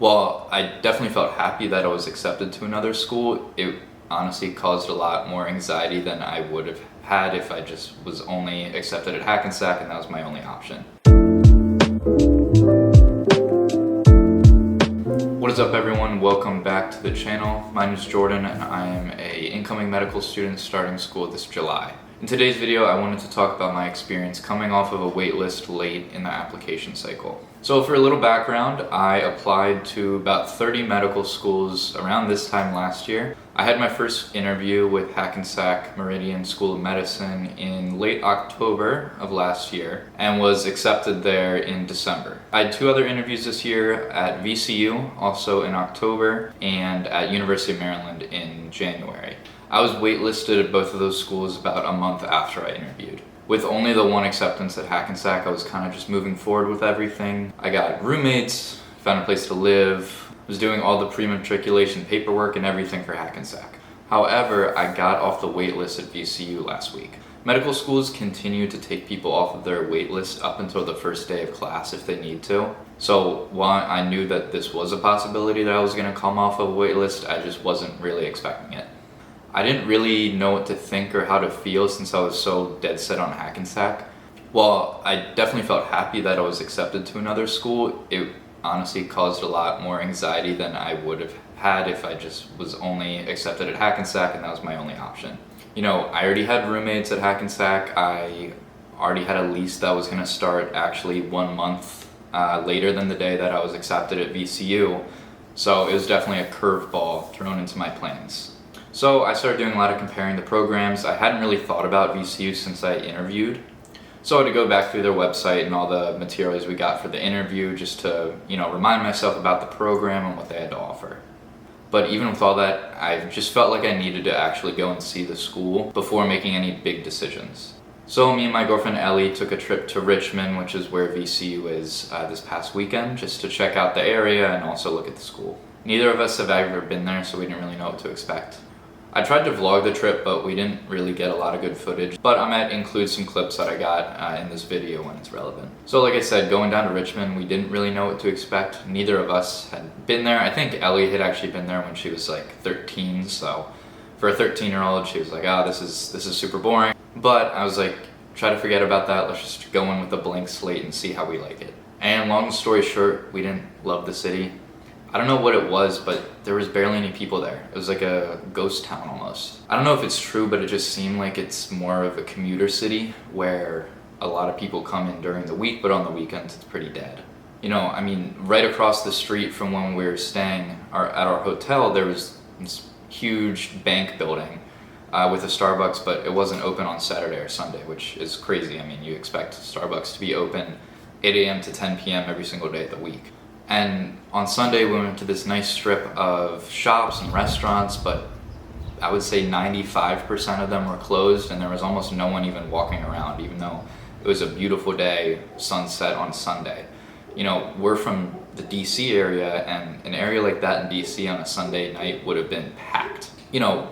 While I definitely felt happy that I was accepted to another school, it honestly caused a lot more anxiety than I would have had if I just was only accepted at Hackensack and that was my only option. What is up everyone? Welcome back to the channel. My name is Jordan and I am an incoming medical student starting school this July. In today's video, I wanted to talk about my experience coming off of a waitlist late in the application cycle. So for a little background, I applied to about 30 medical schools around this time last year. I had my first interview with Hackensack Meridian School of Medicine in late October of last year and was accepted there in December. I had two other interviews this year at VCU, also in October, and at University of Maryland in January. I was waitlisted at both of those schools about a month after I interviewed. With only the one acceptance at Hackensack, I was kind of just moving forward with everything. I got roommates, found a place to live, was doing all the pre-matriculation paperwork and everything for Hackensack. However, I got off the waitlist at VCU last week. Medical schools continue to take people off of their waitlist up until the first day of class if they need to. So while I knew that this was a possibility that I was going to come off of a waitlist, I just wasn't really expecting it. I didn't really know what to think or how to feel since I was so dead set on Hackensack. While I definitely felt happy that I was accepted to another school, it honestly caused a lot more anxiety than I would have had if I just was only accepted at Hackensack and that was my only option. You know, I already had roommates at Hackensack. I already had a lease that was going to start actually 1 month later than the day that I was accepted at VCU. So it was definitely a curveball thrown into my plans. So I started doing a lot of comparing the programs. I hadn't really thought about VCU since I interviewed. So I had to go back through their website and all the materials we got for the interview just to, remind myself about the program and what they had to offer. But even with all that, I just felt like I needed to actually go and see the school before making any big decisions. So me and my girlfriend Ellie took a trip to Richmond, which is where VCU is this past weekend, just to check out the area and also look at the school. Neither of us have ever been there, so we didn't really know what to expect. I tried to vlog the trip, but we didn't really get a lot of good footage, but I might include some clips that I got in this video when it's relevant. So like I said, going down to Richmond, we didn't really know what to expect. Neither of us had been there. I think Ellie had actually been there when she was like 13, so for a 13-year-old, she was like, this is super boring. But I was like, try to forget about that, let's just go in with a blank slate and see how we like it. And long story short, we didn't love the city. I don't know what it was, but there was barely any people there. It was like a ghost town almost. I don't know if it's true, but it just seemed like it's more of a commuter city where a lot of people come in during the week, but on the weekends it's pretty dead. Right across the street from when we were staying at our hotel, there was this huge bank building with a Starbucks, but it wasn't open on Saturday or Sunday, which is crazy. You expect Starbucks to be open 8 a.m. to 10 p.m. every single day of the week. And on Sunday we went to this nice strip of shops and restaurants, but I would say 95% of them were closed and there was almost no one even walking around, even though it was a beautiful day, sunset on Sunday. We're from the DC area, and an area like that in DC on a Sunday night would have been packed.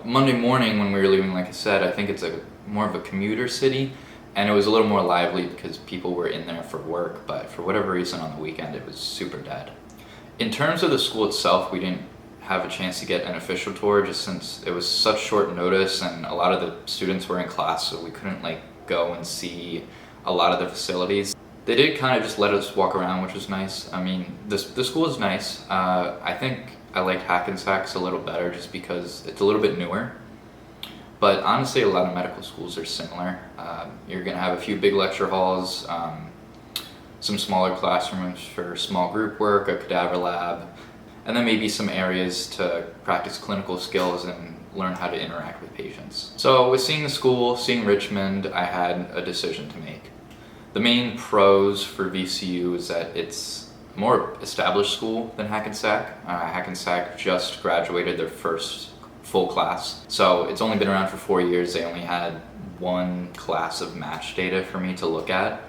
Monday morning when we were leaving, like I said, I think it's more of a commuter city. And it was a little more lively because people were in there for work, but for whatever reason on the weekend it was super dead. In terms of the school itself, we didn't have a chance to get an official tour just since it was such short notice and a lot of the students were in class, so we couldn't go and see a lot of the facilities. They did kind of just let us walk around, which was nice. The school is nice. I think I liked Hackensack's a little better just because it's a little bit newer. But honestly, a lot of medical schools are similar. You're going to have a few big lecture halls, some smaller classrooms for small group work, a cadaver lab, and then maybe some areas to practice clinical skills and learn how to interact with patients. So with seeing the school, seeing Richmond, I had a decision to make. The main pros for VCU is that it's a more established school than Hackensack. Hackensack just graduated their first full class. So it's only been around for 4 years. They only had one class of match data for me to look at.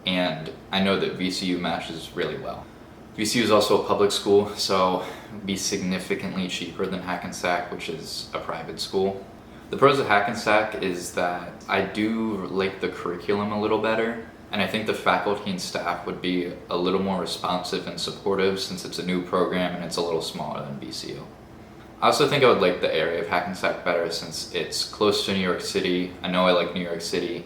And I know that VCU matches really well. VCU is also a public school, so it'd be significantly cheaper than Hackensack, which is a private school. The pros of Hackensack is that I do like the curriculum a little better. And I think the faculty and staff would be a little more responsive and supportive since it's a new program and it's a little smaller than VCU. I also think I would like the area of Hackensack better since it's close to New York City. I know I like New York City.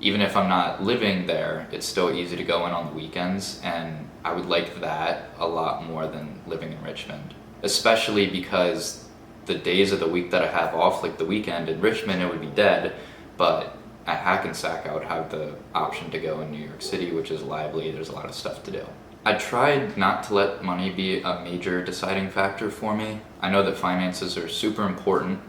Even if I'm not living there, it's still easy to go in on the weekends, and I would like that a lot more than living in Richmond. Especially because the days of the week that I have off, like the weekend in Richmond, it would be dead, but at Hackensack I would have the option to go in New York City, which is lively, there's a lot of stuff to do. I tried not to let money be a major deciding factor for me. I know that finances are super important,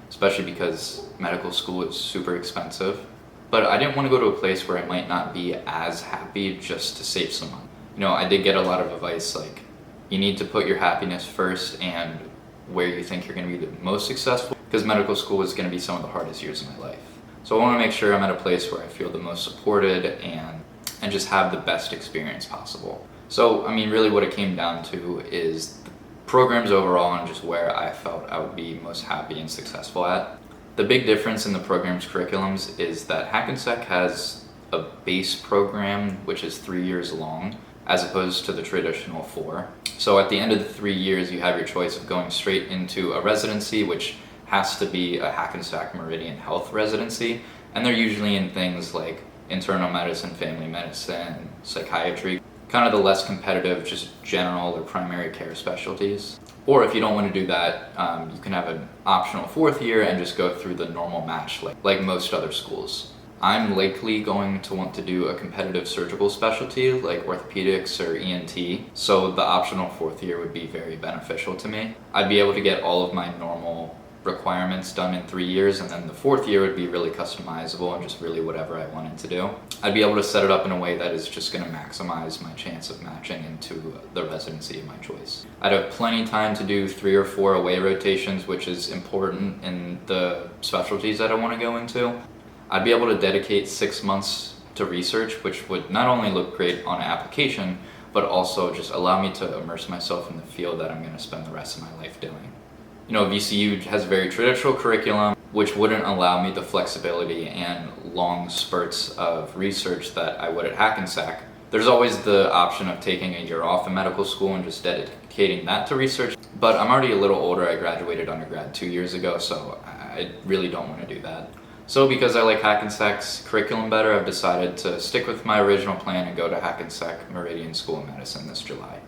especially because medical school is super expensive. But I didn't want to go to a place where I might not be as happy just to save some money. You know, I did get a lot of advice like, you need to put your happiness first and where you think you're going to be the most successful, because medical school is going to be some of the hardest years of my life. So I want to make sure I'm at a place where I feel the most supported and just have the best experience possible. So, I mean, really what it came down to is the programs overall and just where I felt I would be most happy and successful at. The big difference in the program's curriculums is that Hackensack has a base program which is 3 years long as opposed to the traditional 4. So at the end of the 3 years you have your choice of going straight into a residency, which has to be a Hackensack Meridian Health residency, and they're usually in things like internal medicine, family medicine, psychiatry, kind of the less competitive, just general or primary care specialties. Or if you don't want to do that, you can have an optional 4th year and just go through the normal match like most other schools. I'm likely going to want to do a competitive surgical specialty like orthopedics or ENT, so the optional 4th year would be very beneficial to me. I'd be able to get all of my normal requirements done in 3 years, and then the 4th year would be really customizable and just really whatever I wanted to do. I'd be able to set it up in a way that is just going to maximize my chance of matching into the residency of my choice. I'd have plenty of time to do 3 or 4 away rotations, which is important in the specialties that I want to go into. I'd be able to dedicate 6 months to research, which would not only look great on an application, but also just allow me to immerse myself in the field that I'm going to spend the rest of my life doing. You know, VCU has a very traditional curriculum, which wouldn't allow me the flexibility and long spurts of research that I would at Hackensack. There's always the option of taking a year off in medical school and just dedicating that to research, but I'm already a little older. I graduated undergrad 2 years ago, so I really don't want to do that. So because I like Hackensack's curriculum better, I've decided to stick with my original plan and go to Hackensack Meridian School of Medicine this July.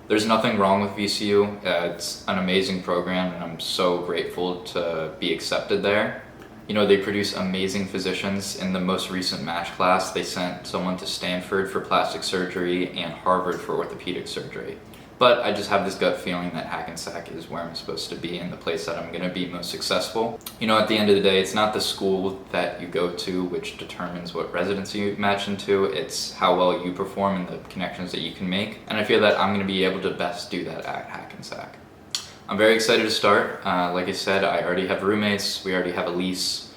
There's nothing wrong with VCU. It's an amazing program and I'm so grateful to be accepted there. You know, they produce amazing physicians. In the most recent match class, they sent someone to Stanford for plastic surgery and Harvard for orthopedic surgery. But I just have this gut feeling that Hackensack is where I'm supposed to be and the place that I'm going to be most successful. You know, at the end of the day, it's not the school that you go to which determines what residency you match into. It's how well you perform and the connections that you can make. And I feel that I'm going to be able to best do that at Hackensack. I'm very excited to start. Like I said, I already have roommates. We already have a lease.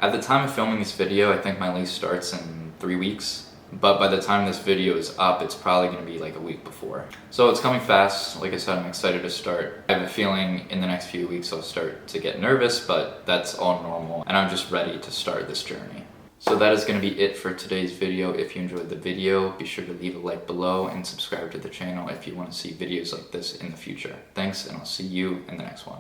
At the time of filming this video, I think my lease starts in 3 weeks. But by the time this video is up, it's probably going to be like a week before. So it's coming fast. Like I said, I'm excited to start. I have a feeling in the next few weeks I'll start to get nervous, but that's all normal. And I'm just ready to start this journey. So that is going to be it for today's video. If you enjoyed the video, be sure to leave a like below and subscribe to the channel if you want to see videos like this in the future. Thanks, and I'll see you in the next one.